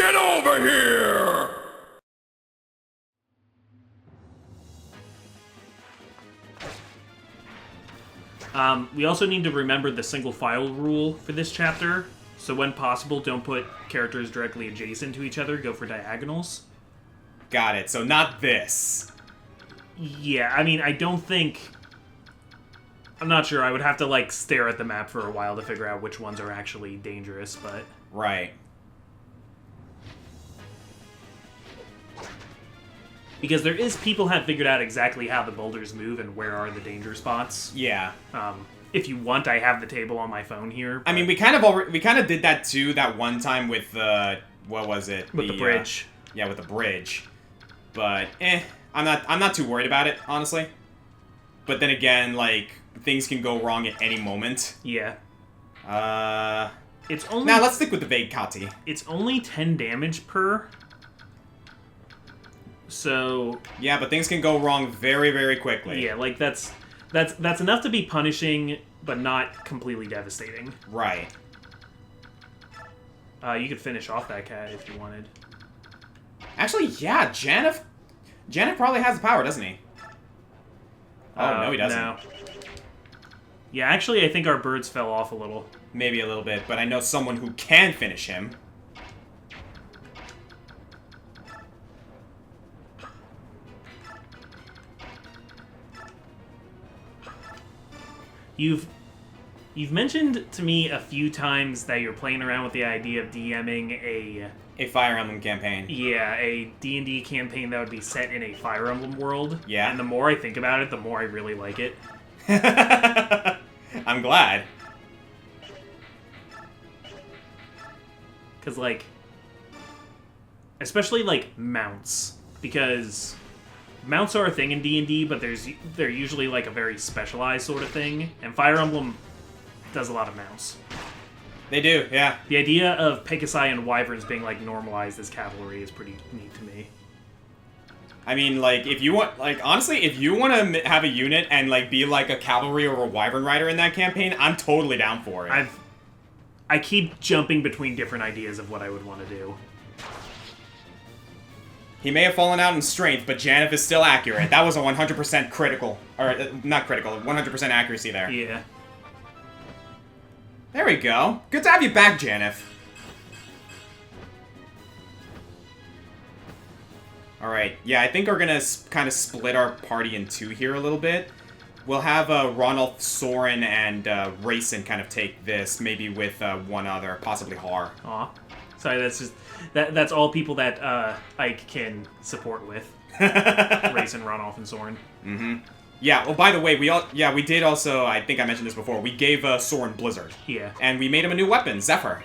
Get over here! We also need to remember the single file rule for this chapter. So when possible, don't put characters directly adjacent to each other. Go for diagonals. Got it. So not this. Yeah, I mean, I don't think... I'm not sure. I would have to, like, stare at the map for a while to figure out which ones are actually dangerous, but... Right. Because there is people have figured out exactly how the boulders move and where are the danger spots. Yeah. If you want, I have the table on my phone here. I mean, we kind of did that too that one time with the what was it? With the bridge. Yeah, with the bridge. But I'm not too worried about it, honestly. But then again, like things can go wrong at any moment. Yeah. It's only now let's stick with the vague Kati. It's only 10 damage per. So yeah, but things can go wrong very, very quickly. Yeah, like that's enough to be punishing, but not completely devastating. Right. You could finish off that cat if you wanted. Actually, yeah, Janeth probably has the power, doesn't he? Oh, no, he doesn't. No. Yeah, actually, I think our birds fell off a little. Maybe a little bit, but I know someone who can finish him. You've mentioned to me a few times that you're playing around with the idea of DMing a Fire Emblem campaign. Yeah, a D&D campaign that would be set in a Fire Emblem world. Yeah. And the more I think about it, the more I really like it. I'm glad. Because, like, especially, like, mounts. Because mounts are a thing in D&D, but they're usually, like, a very specialized sort of thing. And Fire Emblem does a lot of mounts. They do, yeah. The idea of Pegasi and Wyverns being, like, normalized as cavalry is pretty neat to me. I mean, like, if you want, like, honestly, if you want to have a unit and, like, be, like, a cavalry or a Wyvern rider in that campaign, I'm totally down for it. I keep jumping between different ideas of what I would want to do. He may have fallen out in strength, but Janeth is still accurate. That was a 100% critical. Or, not critical, 100% accuracy there. Yeah. There we go. Good to have you back, Janeth. Alright, yeah, I think we're gonna kind of split our party in two here a little bit. We'll have Ronald, Soren, and Rayson kind of take this, maybe with one other, possibly Har. Aw. Sorry, that's just... That's all people that Ike can support with. Rayson, Ronolf, and Soren. Mm-hmm. Yeah, well, by the way, we did also, I think I mentioned this before, we gave Soren Blizzard. Yeah. And we made him a new weapon, Zephyr.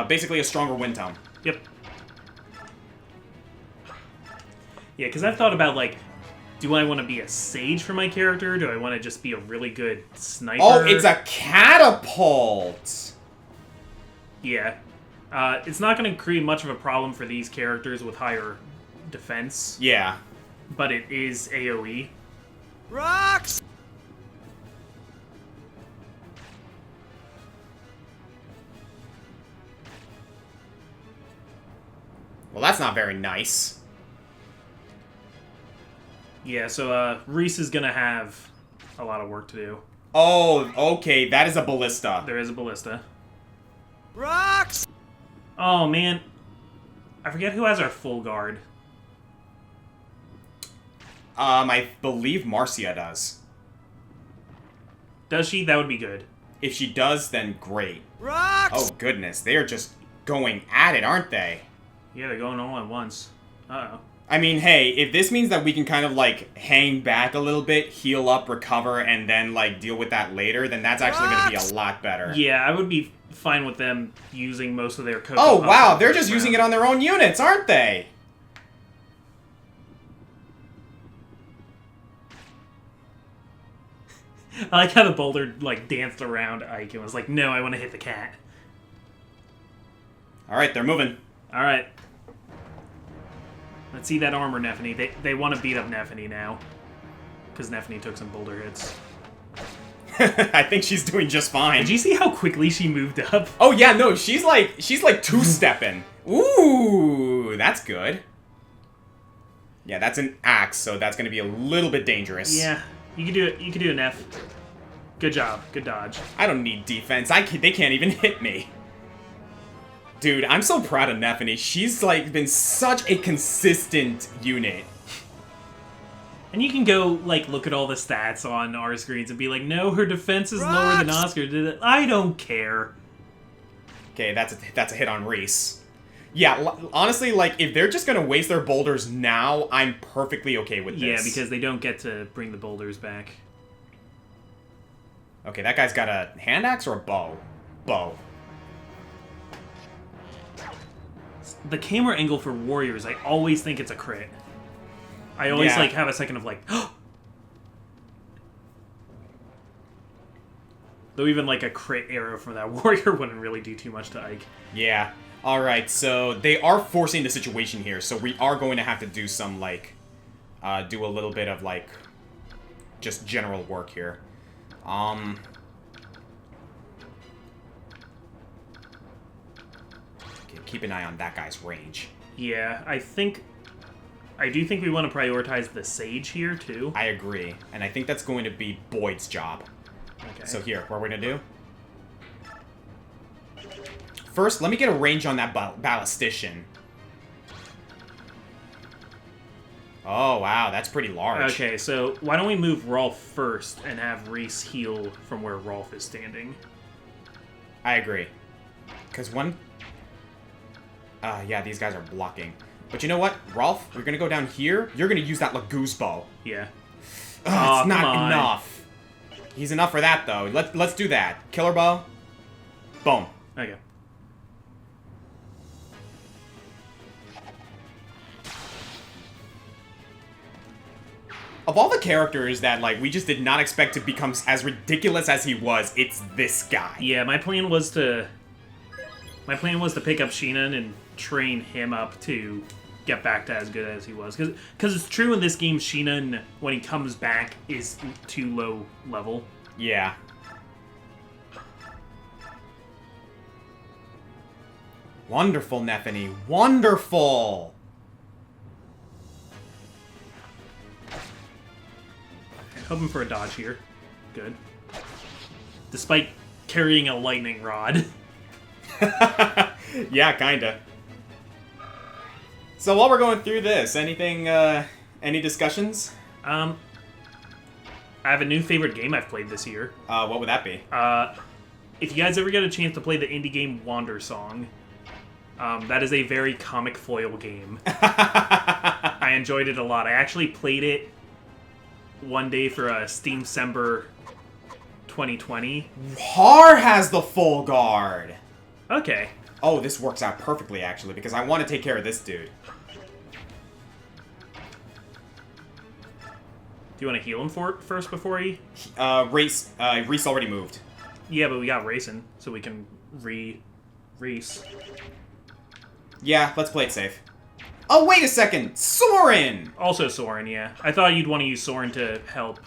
Basically a stronger wind tone. Yep. Yeah, because I've thought about, like, do I want to be a sage for my character? Do I want to just be a really good sniper? Oh, it's a catapult! Yeah. It's not going to create much of a problem for these characters with higher defense. Yeah. But it is AoE. Rocks! Well, that's not very nice. Yeah, so Reese is going to have a lot of work to do. Oh, okay, that is a ballista. There is a ballista. Rocks! Oh, man. I forget who has our full guard. I believe Marcia does. Does she? That would be good. If she does, then great. Rocks! Oh, goodness, they are just going at it, aren't they? Yeah, they're going all at once. Uh-oh. I mean, hey, if this means that we can kind of, like, hang back a little bit, heal up, recover, and then, like, deal with that later, then that's actually going to be a lot better. Yeah, I would be fine with them using most of their code. Oh, wow, they're just using it on their own units, aren't they? I like how the boulder, like, danced around Ike and was like, no, I want to hit the cat. Alright, they're moving. Alright. Let's see that armor, Nephany. They want to beat up Nephany now. Because Nephany took some boulder hits. I think she's doing just fine. Did you see how quickly she moved up? Oh yeah, no, she's like two-stepping. Ooh, that's good. Yeah, that's an axe, so that's gonna be a little bit dangerous. Yeah, you can do it. You can do an F. Good job. Good dodge. I don't need defense. They can't even hit me. Dude, I'm so proud of Neffany. She's like been such a consistent unit. And you can go, like, look at all the stats on our screens and be like, no, her defense is lower than Oscar. I don't care. Okay, that's a hit on Reese. Yeah, honestly, like, if they're just gonna waste their boulders now, I'm perfectly okay with this. Yeah, because they don't get to bring the boulders back. Okay, that guy's got a hand axe or a bow? Bow. The camera angle for warriors, I always think it's a crit. I always, like, have a second of, like, though even, like, a crit arrow from that warrior wouldn't really do too much to Ike. Yeah. Alright, so they are forcing the situation here, so we are going to have to do some, like, do a little bit of, like, just general work here. Okay, keep an eye on that guy's range. Yeah, I do think we want to prioritize the Sage here, too. I agree, and I think that's going to be Boyd's job. Okay. So here, what we're going to do? First, let me get a range on that ballistician. Oh, wow, that's pretty large. Okay, so why don't we move Rolf first and have Reese heal from where Rolf is standing? I agree. Because one... yeah, these guys are blocking. But you know what, Rolf? You're going to go down here. You're going to use that Lagoose bow. Yeah. It's not enough. He's enough for that, though. Let's do that. Killer bow. Boom. Okay. Of all the characters that, like, we just did not expect to become as ridiculous as he was, it's this guy. Yeah, my plan was to pick up Sheenan and train him up to get back to as good as he was. Because it's true in this game, Sheenan, when he comes back, is too low level. Yeah. Wonderful, Neffany. Wonderful! Hoping for a dodge here. Good. Despite carrying a lightning rod. Yeah, kinda. So while we're going through this, anything, any discussions? I have a new favorite game I've played this year. What would that be? If you guys ever get a chance to play the indie game Wander Song, that is a very ComicFoil game. I enjoyed it a lot. I actually played it one day for Steam December 2020. Har has the full guard! Okay. Oh, this works out perfectly, actually, because I want to take care of this dude. Do you want to heal him first before he... Reese already moved. Yeah, but we got Racing, so we can Reese. Yeah, let's play it safe. Oh, wait a second! Soren! Also Soren, yeah. I thought you'd want to use Soren to help.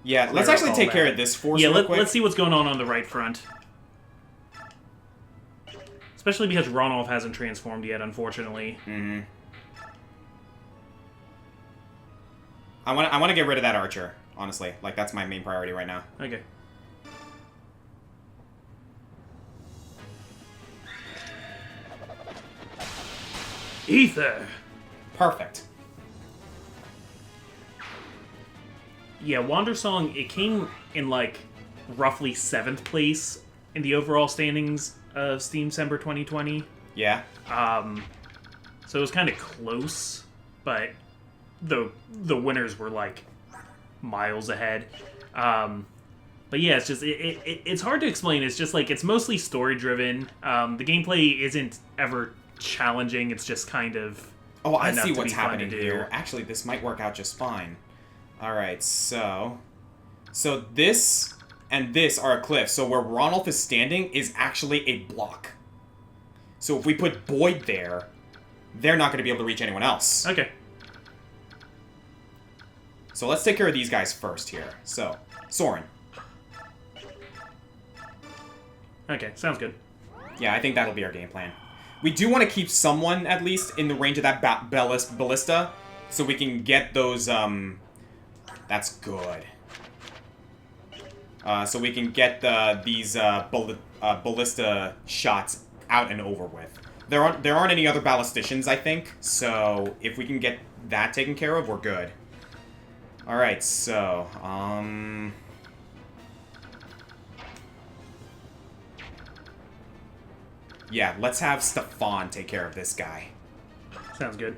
Yeah, let's actually take care of this force real quick. Let's see what's going on the right front. Especially because Ronolf hasn't transformed yet, unfortunately. Mm-hmm. I want to get rid of that archer, honestly. Like, that's my main priority right now. Okay. Ether! Perfect. Yeah, Wander Song, it came in, like, roughly 7th place in the overall standings of Steam December 2020. Yeah. So it was kind of close, but the winners were, like, miles ahead. But yeah, it's just, it's hard to explain. It's just, like, it's mostly story-driven. The gameplay isn't ever challenging. It's just kind of... Oh, I see what's happening here. Actually, this might work out just fine. Alright, so this and this are a cliff. So where Ronolf is standing is actually a block. So if we put Boyd there, they're not going to be able to reach anyone else. Okay. So let's take care of these guys first here. So, Soren. Okay, sounds good. Yeah, I think that'll be our game plan. We do want to keep someone, at least, in the range of that ballista, so we can get those, That's good. So we can get these ballista shots out and over with. There aren't any other ballisticians, I think, so if we can get that taken care of, we're good. Alright, so, yeah, let's have Stefan take care of this guy. Sounds good.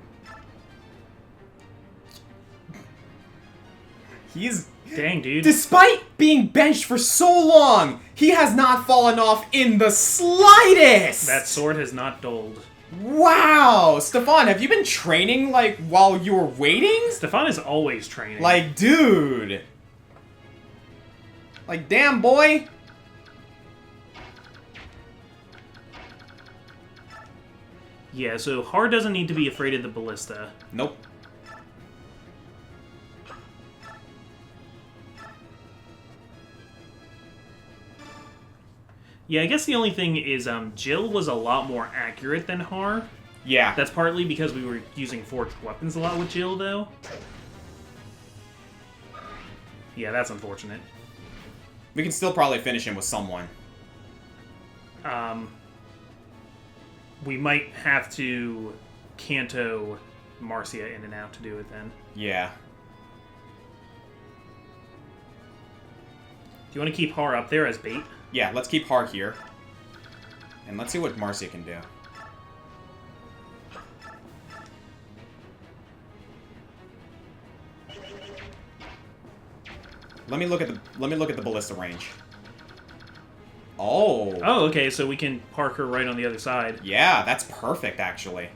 He's... Dang, dude. Despite being benched for so long, he has not fallen off in the slightest! That sword has not dulled. Wow! Stefan, have you been training, like, while you were waiting? Stefan is always training. Like, dude! Like, damn, boy! Yeah, so Har doesn't need to be afraid of the ballista. Nope. Yeah, I guess the only thing is Jill was a lot more accurate than Har. Yeah. That's partly because we were using forged weapons a lot with Jill, though. Yeah, that's unfortunate. We can still probably finish him with someone. We might have to Canto Marcia in and out to do it then. Yeah. Do you want to keep Har up there as bait? Yeah, let's keep Har here. And let's see what Marcia can do. Let me look at the ballista range. Oh. Oh, okay, so we can park her right on the other side. Yeah, that's perfect, actually.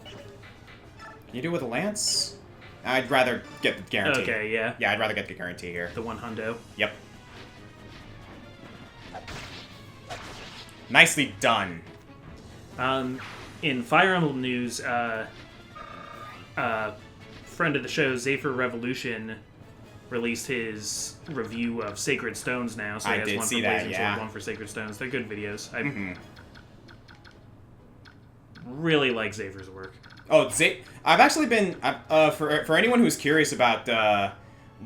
Can you do it with a lance? I'd rather get the guarantee. Okay, yeah. Yeah, I'd rather get the guarantee here. The one hundo. Yep. Nicely done. In Fire Emblem news, friend of the show, Zephyr Revolution, released his review of Sacred Stones now. So he has one for Blazing Sword, one for Sacred Stones. They're good videos. I really like Zephyr's work. Oh, I've actually been for anyone who's curious about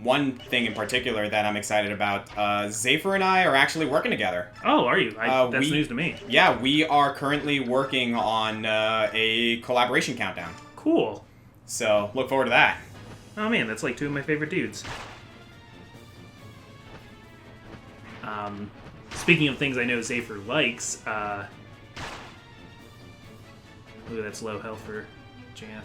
one thing in particular that I'm excited about. Zephyr and I are actually working together. Oh, are you? That's news to me. Yeah, we are currently working on a collaboration countdown. Cool. So look forward to that. Oh man, that's like two of my favorite dudes. Speaking of things I know Zephyr likes, ooh, that's low health for JF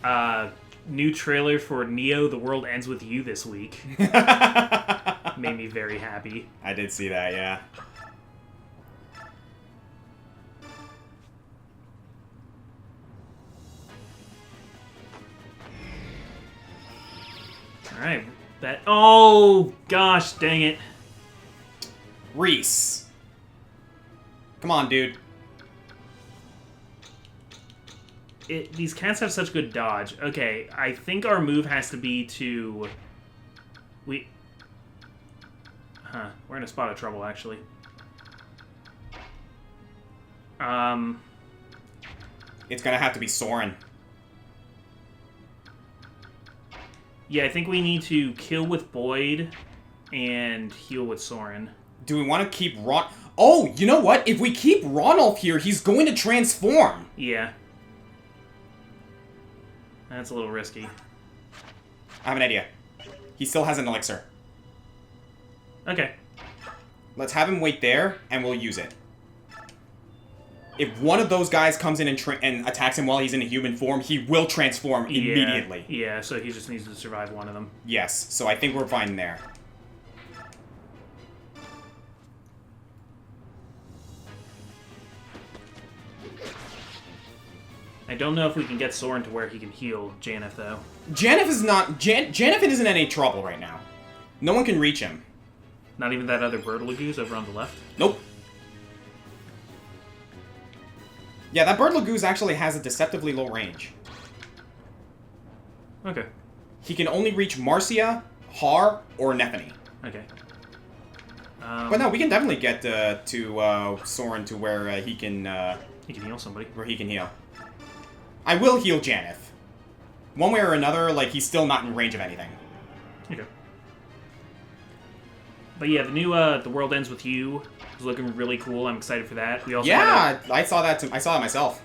though. New trailer for Neo: The World Ends With You this week. Made me very happy. I did see that, yeah. Alright, oh, gosh, dang it. Reese. Come on, dude. These cats have such good dodge. Okay, I think our move has to be to... we're in a spot of trouble, actually. It's gonna have to be Soren. Yeah, I think we need to kill with Boyd and heal with Soren. Do we want to keep Ron... Oh, you know what? If we keep Ronolf here, he's going to transform. Yeah. That's a little risky. I have an idea. He still has an elixir. Okay. Let's have him wait there, and we'll use it. If one of those guys comes in and attacks him while he's in a human form, he will transform immediately. Yeah, so he just needs to survive one of them. Yes, so I think we're fine there. I don't know if we can get Soren to where he can heal Janeth, though. Janeth is not... Janeth isn't in any trouble right now. No one can reach him. Not even that other bird lagoose over on the left? Nope. Yeah, that bird lagoose actually has a deceptively low range. Okay. He can only reach Marcia, Har or Nethany. Okay. But no, we can definitely get to Soren to where he can heal somebody. Where he can heal. I will heal Janeth. One way or another, like, he's still not in range of anything. Okay. But yeah, the new The World Ends With You is looking really cool. I'm excited for that. We also I saw that. I saw it myself.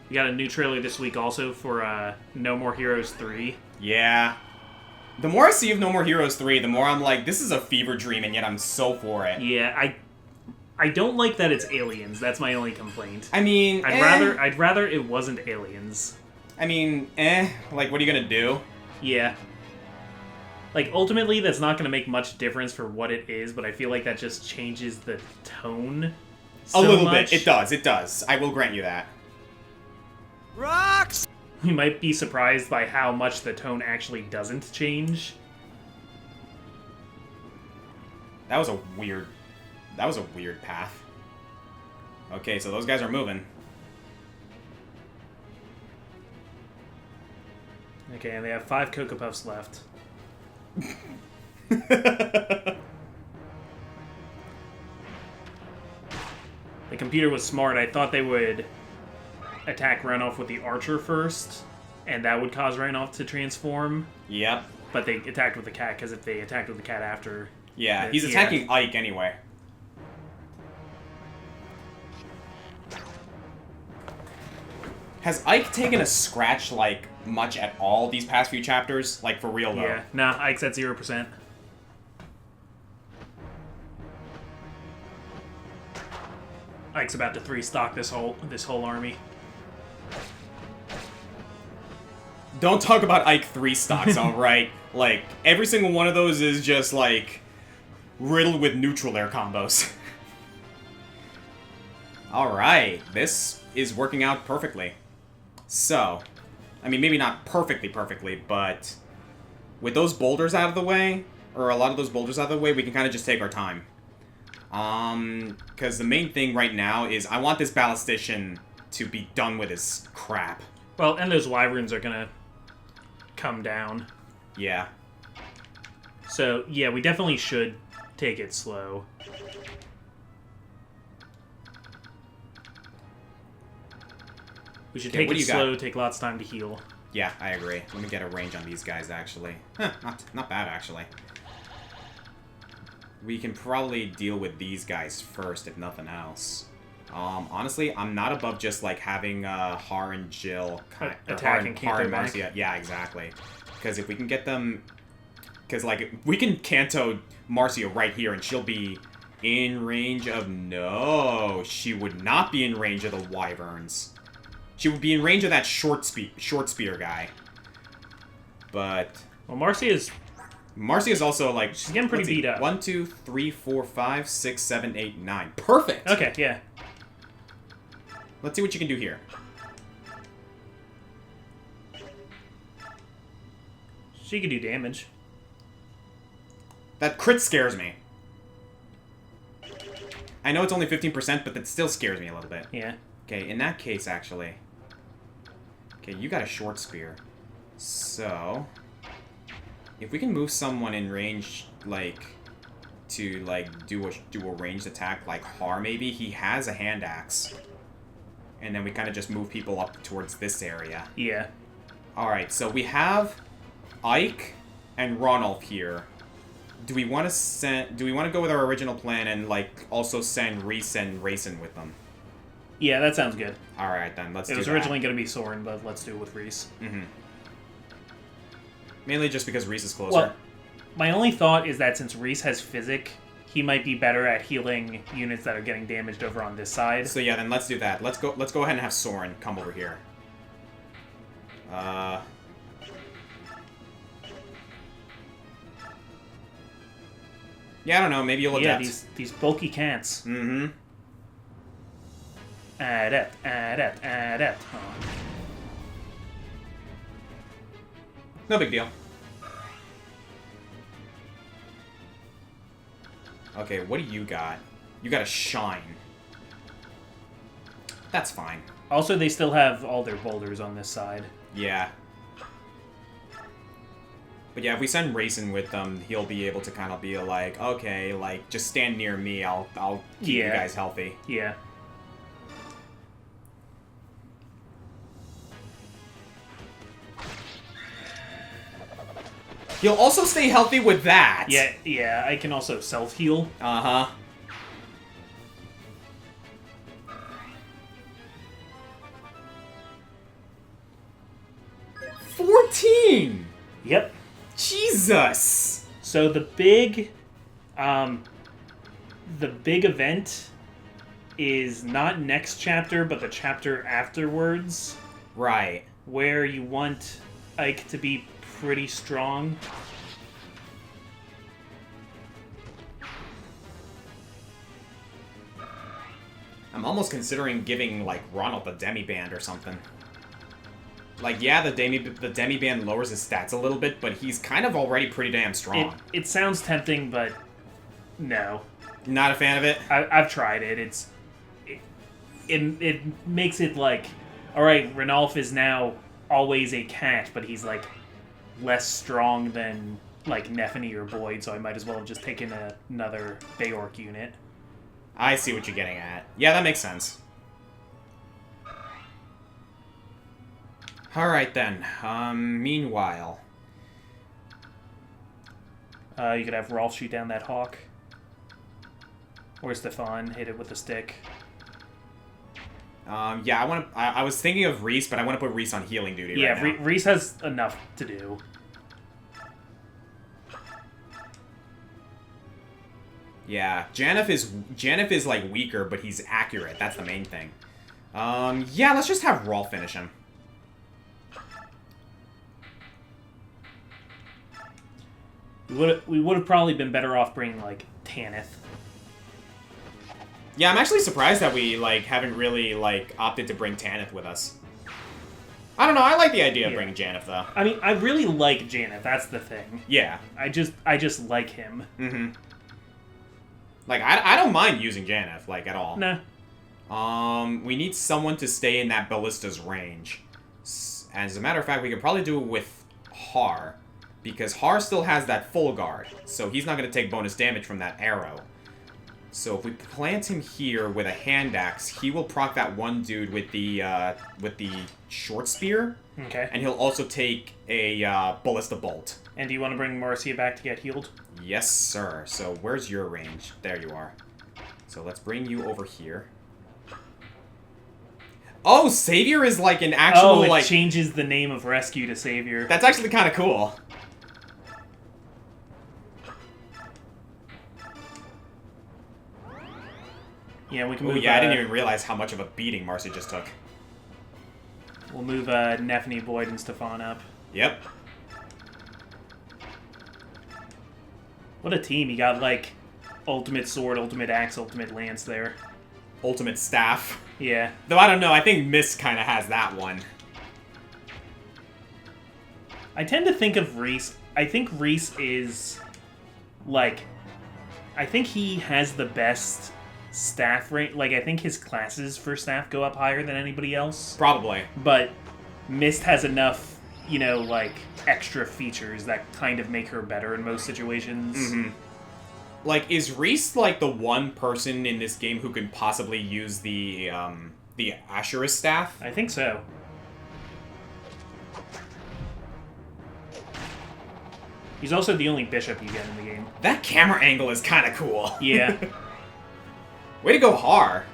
We got a new trailer this week also for No More Heroes 3. Yeah. The more I see of No More Heroes 3, the more I'm like, this is a fever dream, and yet I'm so for it. Yeah, I don't like that it's aliens. That's my only complaint. I mean, I'd rather it wasn't aliens. I mean, like, what are you gonna do? Yeah. Like, ultimately, that's not gonna make much difference for what it is, but I feel like that just changes the tone so a little much. bit. It does. I will grant you that. Rocks! We might be surprised by how much the tone actually doesn't change. That was a weird path. Okay, so those guys are moving. Okay, and they have 5 Cocoa Puffs left. The computer was smart. I thought they would attack Runoff with the Archer first, and that would cause Runoff to transform. Yep. But they attacked with the cat, because if they attacked with the cat after... Yeah, he's attacking Ike anyway. Has Ike taken a scratch, like, much at all these past few chapters? Like, for real, though? Yeah, nah, Ike's at 0%. Ike's about to 3-stock this whole army. Don't talk about Ike 3 stocks, alright? Like, every single one of those is just, like, riddled with neutral air combos. Alright, this is working out perfectly. So, I mean, maybe not perfectly, but with those boulders out of the way, or a lot of those boulders out of the way, we can kind of just take our time. Because the main thing right now is I want this ballistician to be done with his crap. Well, and those wyverns are gonna come down. Yeah. So, yeah, we definitely should take it slow. We should take it slow, take lots of time to heal. Yeah, I agree. Let me get a range on these guys, actually. Huh, not bad, actually. We can probably deal with these guys first, if nothing else. Honestly, I'm not above just, like, having Har and Jill... attacking Har and back. Marcia. Yeah, exactly. Because if we can get them... Because, like, we can Kanto Marcia right here, and she'll be in range of... No, she would not be in range of the Wyverns. She would be in range of that short spear guy. But... Well, Marcia's also, like... She's getting pretty beat up. 1, 2, 3, 4, 5, 6, 7, 8, 9. Perfect! Okay, yeah. Let's see what you can do here. She could do damage. That crit scares me. I know it's only 15%, but that still scares me a little bit. Yeah. Okay, in that case, actually... Okay, you got a short spear. So... If we can move someone in range, like... To, like, do a ranged attack, like Har, maybe? He has a hand axe. And then we kind of just move people up towards this area. Yeah. Alright, so we have Ike and Ronulf here. Do we want to go with our original plan and, like, also send Reese and Rayson with them? Yeah, that sounds good. Alright, then, let's do that. It was originally going to be Soren, but let's do it with Reese. Mm-hmm. Mainly just because Reese is closer. Well, my only thought is that since Reese has Physic, he might be better at healing units that are getting damaged over on this side. So yeah, then let's do that. Let's go ahead and have Soren come over here. Yeah, I don't know, maybe you'll adapt. Yeah, these bulky cants. Mm-hmm. Adept. Oh. No big deal. Okay, what do you got? You got a Shine. That's fine. Also, they still have all their boulders on this side. Yeah. But yeah, if we send Raisin with them, he'll be able to kind of be like, okay, like, just stand near me, I'll keep you guys healthy. Yeah. He'll also stay healthy with that. Yeah, I can also self-heal. Uh-huh. $14! Yep. Jesus! So the big event is not next chapter, but the chapter afterwards. Right. Where you want Ike to be pretty strong. I'm almost considering giving, like, Ronald the Demi-Band or something. Like, yeah, the Demi-Band lowers his stats a little bit, but he's kind of already pretty damn strong. It sounds tempting, but no. Not a fan of it? I've tried it. It makes it like, alright, Ranulf is now always a cat, but he's, like, less strong than, like, Nephany or Boyd, so I might as well have just taken another Bayork unit. I see what you're getting at. Yeah, that makes sense. Alright then. Meanwhile. You could have Rolf shoot down that hawk. Or Stefan hit it with a stick. Yeah, I was thinking of Reese, but I want to put Reese on healing duty right now. Reese has enough to do. Yeah, Janeth is like weaker, but he's accurate. That's the main thing. Yeah, let's just have Rolf finish him. We would have probably been better off bringing, like, Tanith. Yeah, I'm actually surprised that we, like, haven't really, like, opted to bring Tanith with us. I don't know, I like the idea of bringing Janeth, though. I mean, I really like Janeth, that's the thing. Yeah. I just like him. Mm-hmm. Like, I don't mind using Janeth, like, at all. Nah. We need someone to stay in that ballista's range. As a matter of fact, we could probably do it with Har. Because Har still has that full guard, so he's not going to take bonus damage from that arrow. So if we plant him here with a hand axe, he will proc that one dude with the short spear. Okay. And he'll also take a ballista bolt. And do you want to bring Marcia back to get healed? Yes, sir. So where's your range? There you are. So let's bring you over here. Oh, Savior is like an actual, it like... changes the name of Rescue to Savior. That's actually kind of cool. Yeah, we can Oh move... yeah, I didn't even realize how much of a beating Marcy just took. We'll move Nephany, Boyd, and Stefan up. Yep. What a team. You got, like, Ultimate Sword, Ultimate Axe, Ultimate Lance there. Ultimate Staff. Yeah. Though I don't know, I think Mist kind of has that one. I tend to think of Reese... I think Reese is, like... I think he has the best staff range. Like, I think his classes for staff go up higher than anybody else. Probably. But Mist has enough, you know, like, extra features that kind of make her better in most situations. Mm-hmm. Like, is Reese, like, the one person in this game who could possibly use the Asher's staff? I think so. He's also the only bishop you get in the game. That camera angle is kind of cool. Yeah. Way to go, Har.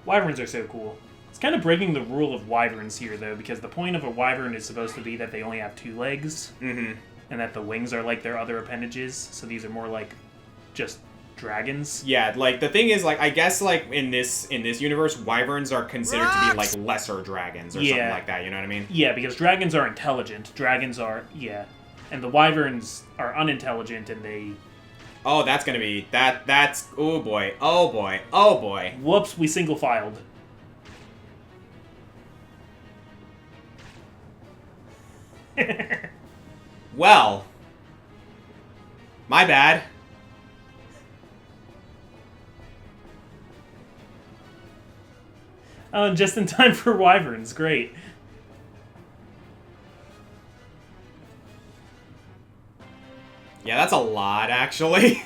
Wyverns are so cool. It's kind of breaking the rule of wyverns here, though, because the point of a wyvern is supposed to be that they only have 2 legs, mm-hmm. and that the wings are like their other appendages, so these are more like just dragons. Yeah, like, the thing is, like, I guess, like, in this universe, wyverns are considered to be, like, lesser dragons or something like that, you know what I mean? Yeah, because dragons are intelligent. Dragons are, yeah. And the wyverns are unintelligent, and they... Oh, that's gonna be... That's... Oh, boy. Oh, boy. Oh, boy. Whoops, we single-filed. Well. My bad. Oh, just in time for wyverns. Great. Yeah, that's a lot, actually.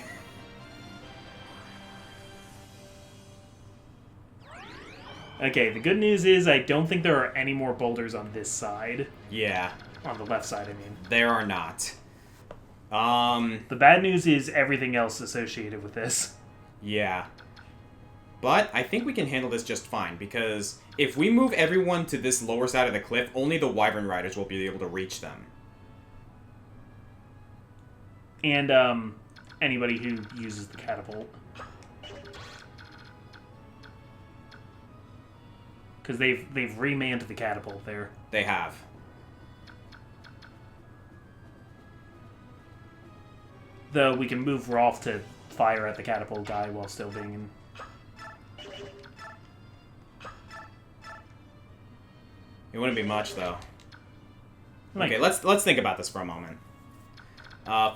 Okay, the good news is I don't think there are any more boulders on this side. Yeah. On the left side, I mean. There are not. The bad news is everything else associated with this. Yeah. But I think we can handle this just fine, because if we move everyone to this lower side of the cliff, only the Wyvern Riders will be able to reach them. And, anybody who uses the catapult. Because they've remanned the catapult there. They have. Though we can move Rolf to fire at the catapult guy while still being in... It wouldn't be much, though. Like, Okay, let's think about this for a moment.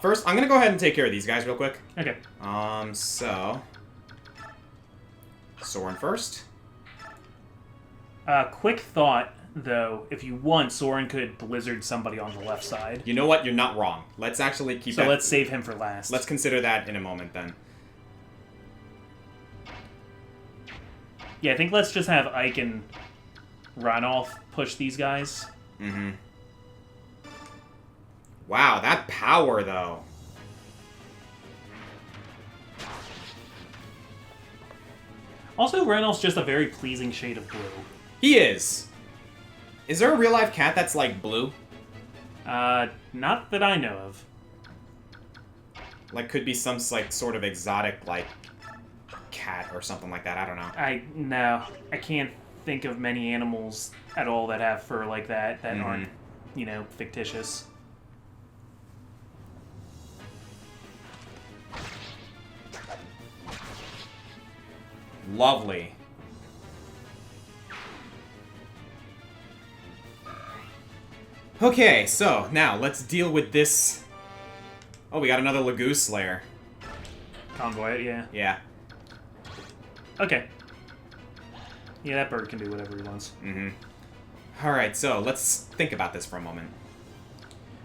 First, I'm gonna go ahead and take care of these guys real quick. Okay. So... Soren first. Quick thought, though. If you want, Soren could blizzard somebody on the left side. You know what? You're not wrong. Let's actually keep So that... let's save him for last. Let's consider that in a moment, then. Yeah, I think let's just have Ike and Ranulf push these guys. Mm-hmm. Wow, that power, though. Also, Ranulf's just a very pleasing shade of blue. He is. Is there a real-life cat that's, like, blue? Not that I know of. Like, could be some, like, sort of exotic, like, cat or something like that. I don't know. No. I can't think of many animals at all that have fur like that aren't, you know, fictitious. Lovely. Okay, so now let's deal with this. Oh, we got another Lagoose Slayer. Convoy it, yeah. Yeah. Okay. Yeah, that bird can do whatever he wants. Mm-hmm. Alright, so let's think about this for a moment.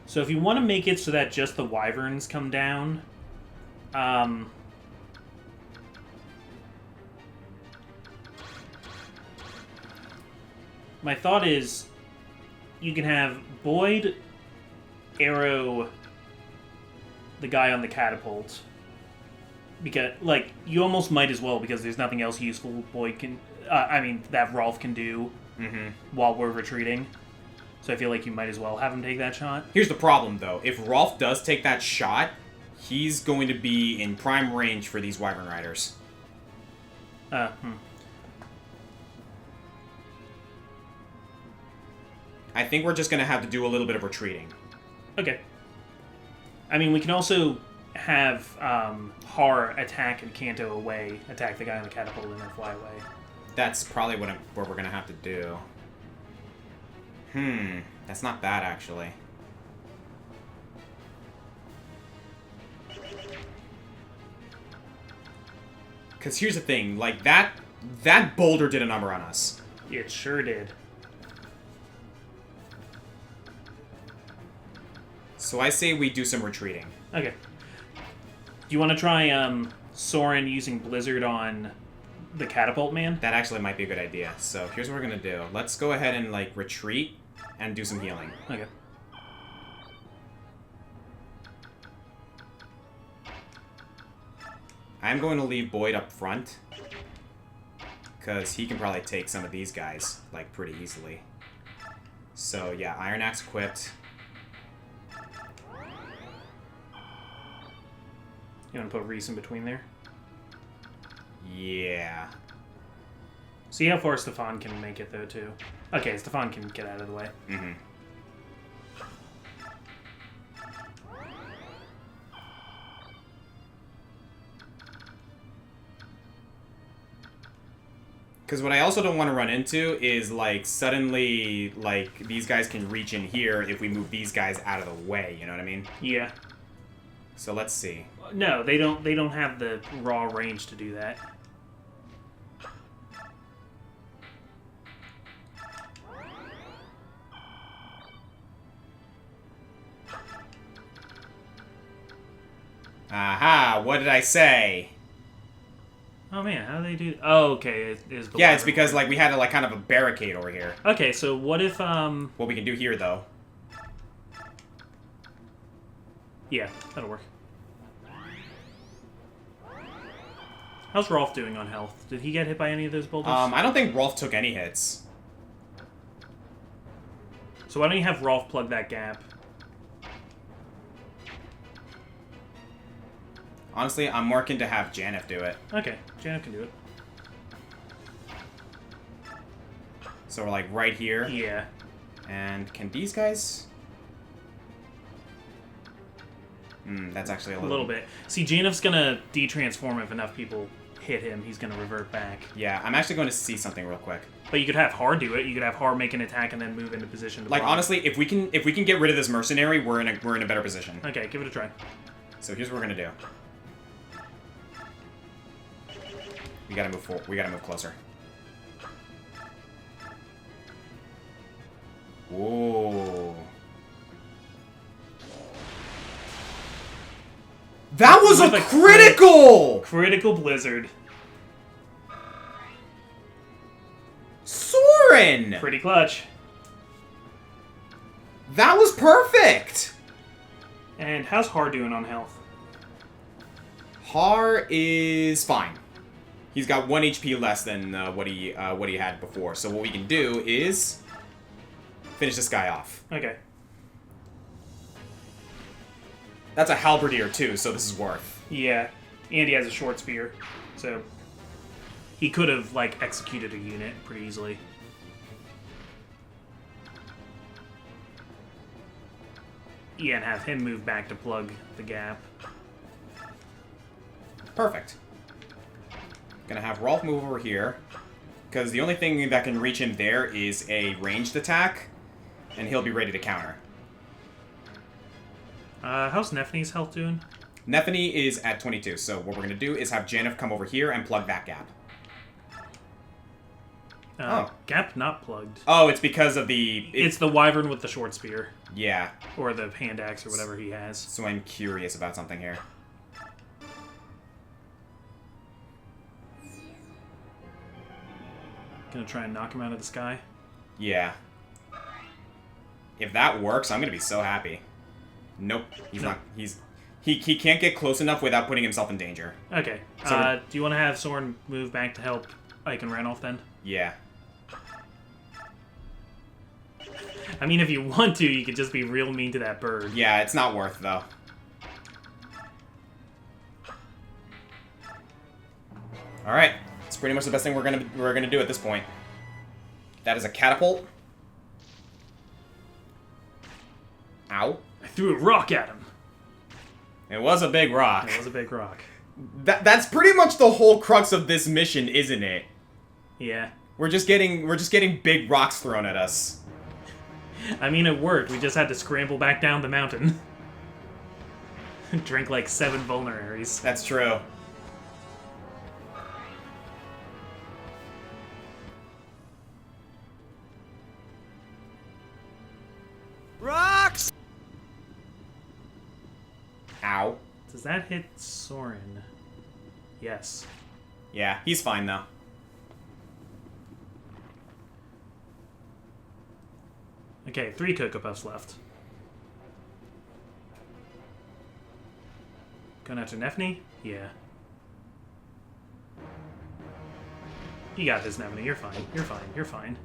So if you want to make it so that just the wyverns come down, my thought is you can have Boyd arrow the guy on the catapult. Because, like, you almost might as well, because there's nothing else useful Boyd can... that Rolf can do while we're retreating. So I feel like you might as well have him take that shot. Here's the problem, though. If Rolf does take that shot, he's going to be in prime range for these Wyvern Riders. I think we're just going to have to do a little bit of retreating. Okay. I mean, we can also have Har attack and Kanto away, attack the guy on the catapult, and then fly away. That's probably what we're going to have to do. That's not bad, actually. Because here's the thing, like, that boulder did a number on us. It sure did. So I say we do some retreating. Okay. Do you want to try Soren using Blizzard on the catapult man? That actually might be a good idea. So here's what we're going to do. Let's go ahead and, like, retreat and do some healing. Okay. I'm going to leave Boyd up front, because he can probably take some of these guys, like, pretty easily. So, yeah, Iron Axe equipped. You want to put Reese in between there? Yeah. See how far Stefan can make it, though, too. Okay, Stefan can get out of the way. Mm-hmm. Because what I also don't want to run into is, like, suddenly, like, these guys can reach in here if we move these guys out of the way, you know what I mean? Yeah. So let's see. No, they don't have the raw range to do that. what did I say? Oh man, how do they do? Oh, okay. It is. Yeah, it's because like we had like kind of a barricade over here. Okay, so what if What we can do here though? Yeah, that'll work. How's Rolf doing on health? Did he get hit by any of those boulders? I don't think Rolf took any hits. So why don't you have Rolf plug that gap? Honestly, I'm working to have Janeth do it. Okay, Janet can do it. So we're like right here. Yeah. And can these guys? That's actually a little bit. See, Janeth's gonna de-transform if enough people hit him. He's gonna revert back. Yeah, I'm actually going to see something real quick. But you could have Har do it. You could have Har make an attack and then move into position to Like block. honestly, if we can get rid of this mercenary, we're in a better position. Okay, give it a try. So here's what we're gonna do. We gotta move forward. We gotta move closer. Whoa. That was a critical! Critical blizzard. Soren! Pretty clutch. That was perfect! And how's Har doing on health? Har is fine. He's got 1 HP less than what he had before. So what we can do is finish this guy off. Okay. That's a halberdier too, so this is worth. Yeah, and he has a short spear, so he could have like executed a unit pretty easily. Yeah, and have him move back to plug the gap. Perfect. Gonna have Rolf move over here, because the only thing that can reach him there is a ranged attack, and he'll be ready to counter. How's Nephani's health doing? Nephany is at 22, so what we're gonna do is have Janeth come over here and plug that gap. Gap not plugged. Oh, it's because of the... It's the wyvern with the short spear. Yeah. Or the hand axe or whatever he has. So I'm curious about something here. Gonna try and knock him out of the sky? Yeah. If that works, I'm gonna be so happy. Nope. He's not... He can't get close enough without putting himself in danger. Okay. So do you want to have Soren move back to help Ike and Ranulf then? Yeah. I mean, if you want to, you could just be real mean to that bird. Yeah, it's not worth, though. Alright. It's pretty much the best thing we're gonna do at this point. That is a catapult. Ow. I threw a rock at him. It was a big rock. It was a big rock. That's pretty much the whole crux of this mission, isn't it? Yeah. We're just getting big rocks thrown at us. I mean, it worked. We just had to scramble back down the mountain. Drink like 7 vulneraries. That's true. Rocks! Ow. Does that hit Soren? Yes. Yeah, he's fine though. Okay, 3 Cocoa Puffs left. Going after Nephany? Yeah. You got this, Nephany. You're fine. You're fine. You're fine.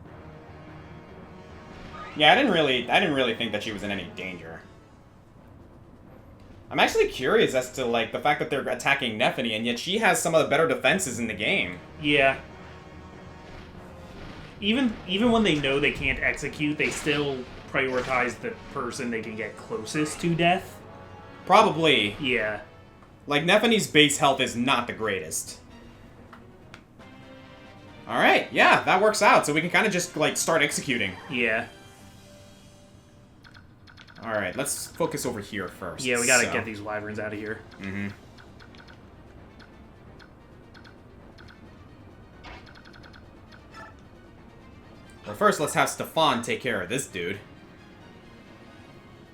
Yeah, I didn't really think that she was in any danger. I'm actually curious as to like the fact that they're attacking Nephany, and yet she has some of the better defenses in the game. Yeah. Even when they know they can't execute, they still prioritize the person they can get closest to death. Probably. Yeah. Like, Nephany's base health is not the greatest. Alright, yeah, that works out. So we can kind of just, like, start executing. Yeah. Alright, let's focus over here first. Yeah, we gotta get these wyverns out of here. Mm-hmm. Well, first, let's have Stefan take care of this dude.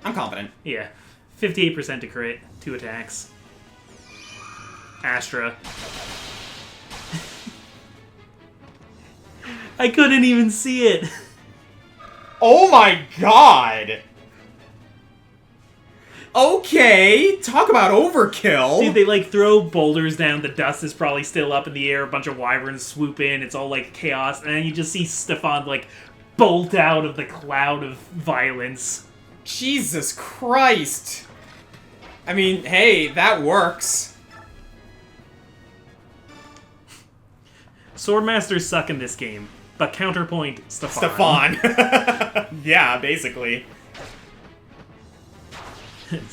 I'm confident. Yeah. 58% to crit, 2 attacks. Astra. I couldn't even see it. Oh my god! Okay, talk about overkill. Dude, they like throw boulders down, the dust is probably still up in the air, a bunch of wyverns swoop in, it's all like chaos, and then you just see Stefan like bolt out of the cloud of violence. Jesus Christ. I mean, hey, that works. Swordmasters suck in this game, but counterpoint, Stefan. Yeah, basically.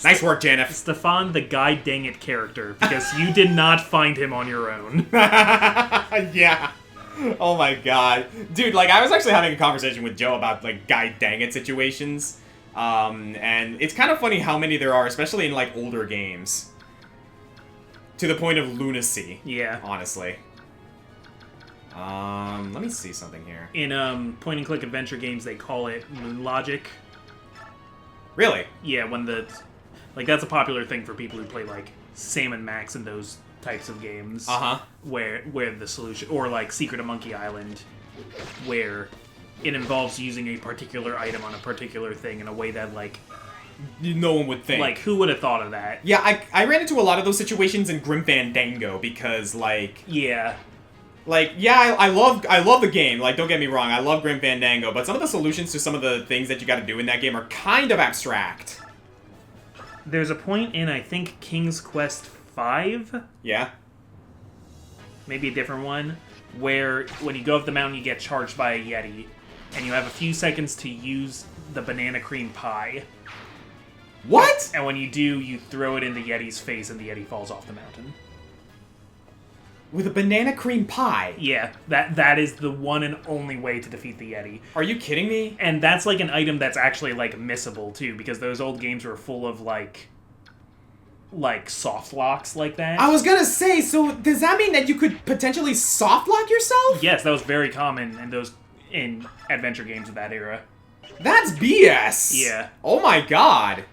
Nice work, Janif. Stefan, the guy dang it character, because you did not find him on your own. Yeah. Oh my god. Dude, like, I was actually having a conversation with Joe about, like, guy dang it situations. And it's kind of funny how many there are, especially in, like, older games. To the point of lunacy. Yeah. Honestly. Let me see something here. In, point-and-click adventure games, they call it moon logic. Really? Yeah, when the... Like, that's a popular thing for people who play, like, Sam and Max and those types of games. Uh-huh. Where the solution... Or, like, Secret of Monkey Island, where it involves using a particular item on a particular thing in a way that, like... No one would think. Like, who would have thought of that? Yeah, I ran into a lot of those situations in Grim Fandango because, like... Yeah. Like, yeah, I love the game. Like, don't get me wrong, I love Grim Fandango, but some of the solutions to some of the things that you gotta do in that game are kind of abstract. There's a point in, I think, King's Quest V? Yeah? Maybe a different one, where when you go up the mountain you get charged by a Yeti, and you have a few seconds to use the banana cream pie. What? And when you do, you throw it in the Yeti's face and the Yeti falls off the mountain. With a banana cream pie? Yeah, that is the one and only way to defeat the Yeti. Are you kidding me? And that's like an item that's actually like missable too, because those old games were full of like soft locks like that. I was gonna say, so does that mean that you could potentially soft lock yourself? Yes, that was very common in adventure games of that era. That's BS! Yeah. Oh my god.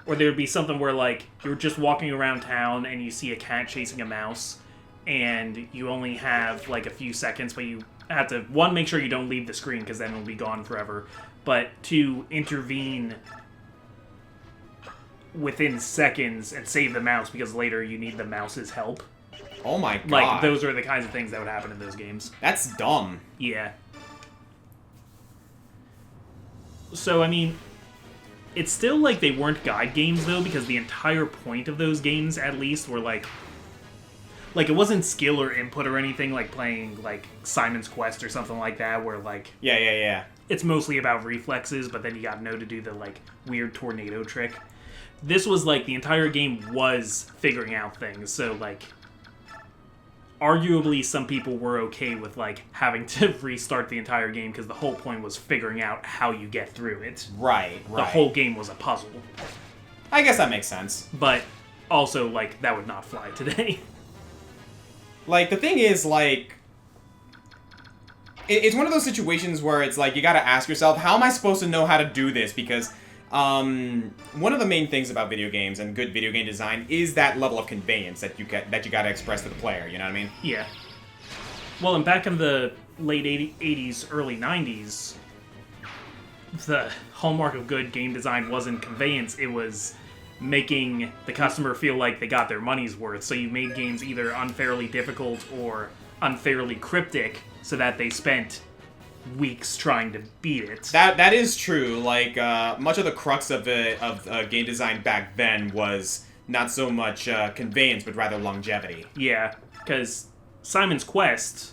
Or there would be something where like you're just walking around town and you see a cat chasing a mouse, and you only have like a few seconds, but you have to, one, make sure you don't leave the screen because then it'll be gone forever, but two, intervene within seconds and save the mouse because later you need the mouse's help. Oh my god. Like, those are the kinds of things that would happen in those games. That's dumb. Yeah. So, I mean, it's still like they weren't guide games though, because the entire point of those games, at least, were like, it wasn't skill or input or anything, like playing, like, Simon's Quest or something like that, where, like... Yeah. It's mostly about reflexes, but then you gotta know to do the, like, weird tornado trick. This was, like, the entire game was figuring out things, so, like... Arguably, some people were okay with, like, having to restart the entire game, because the whole point was figuring out how you get through it. Right. The whole game was a puzzle. I guess that makes sense. But, also, like, that would not fly today. Like, the thing is, like... It's one of those situations where it's like, you gotta ask yourself, how am I supposed to know how to do this? Because, one of the main things about video games and good video game design is that level of conveyance that you gotta express to the player, you know what I mean? Yeah. Well, and back in the late 80s, early 90s, the hallmark of good game design wasn't conveyance, it was making the customer feel like they got their money's worth. So you made games either unfairly difficult or unfairly cryptic so that they spent weeks trying to beat it. That is true. Like, much of the crux of game design back then was not so much conveyance, but rather longevity. Yeah, because Simon's Quest,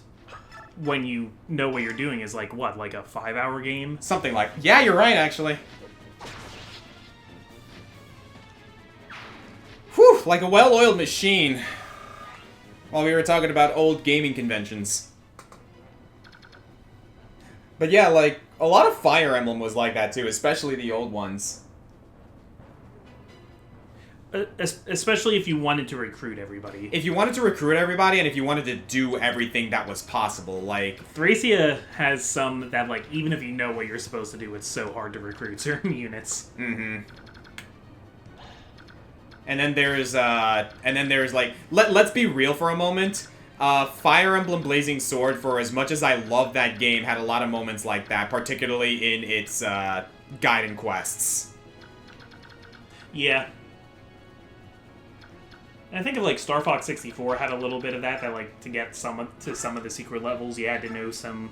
when you know what you're doing, is like, what, like a 5-hour game? Something like... Yeah, you're right, actually. Whew, like a well-oiled machine. While we were talking about old gaming conventions. But yeah, like, a lot of Fire Emblem was like that too, especially the old ones. Especially if you wanted to recruit everybody. If you wanted to recruit everybody, and if you wanted to do everything that was possible, like... Thracia has some that, like, even if you know what you're supposed to do, it's so hard to recruit certain units. Mm-hmm. And then there's like let's be real for a moment. Fire Emblem Blazing Sword, for as much as I love that game, had a lot of moments like that, particularly in its guide and quests. Yeah. And I think of like Star Fox 64 had a little bit of that like to get some of the secret levels, you had to know some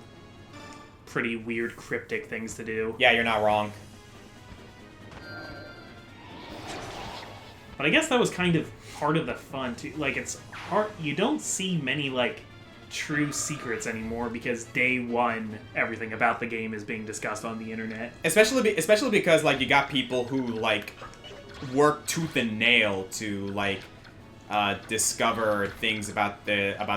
pretty weird cryptic things to do. Yeah, you're not wrong. But I guess that was kind of part of the fun too. Like, it's hard, you don't see many like true secrets anymore because day one everything about the game is being discussed on the internet. Especially because like you got people who like work tooth and nail to like discover things about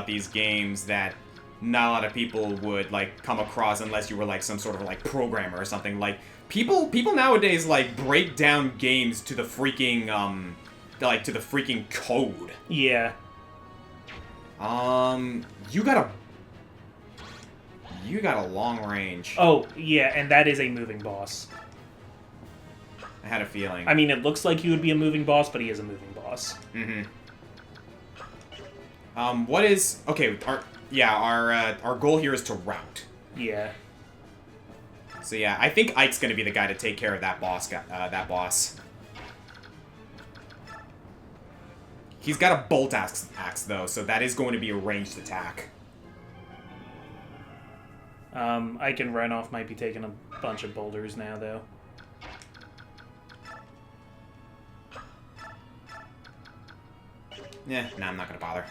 these games that not a lot of people would like come across unless you were like some sort of like programmer or something. Like people nowadays like break down games to the freaking to the freaking code. Yeah. You got a long range. Oh, yeah, and that is a moving boss. I had a feeling. I mean, it looks like he would be a moving boss, but he is a moving boss. Mm-hmm. What is... Okay, our goal here is to route. Yeah. So yeah, I think Ike's gonna be the guy to take care of that boss. He's got a bolt axe though, so that is going to be a ranged attack. Ike and Renoff might be taking a bunch of boulders now, though. Yeah, nah, I'm not gonna bother.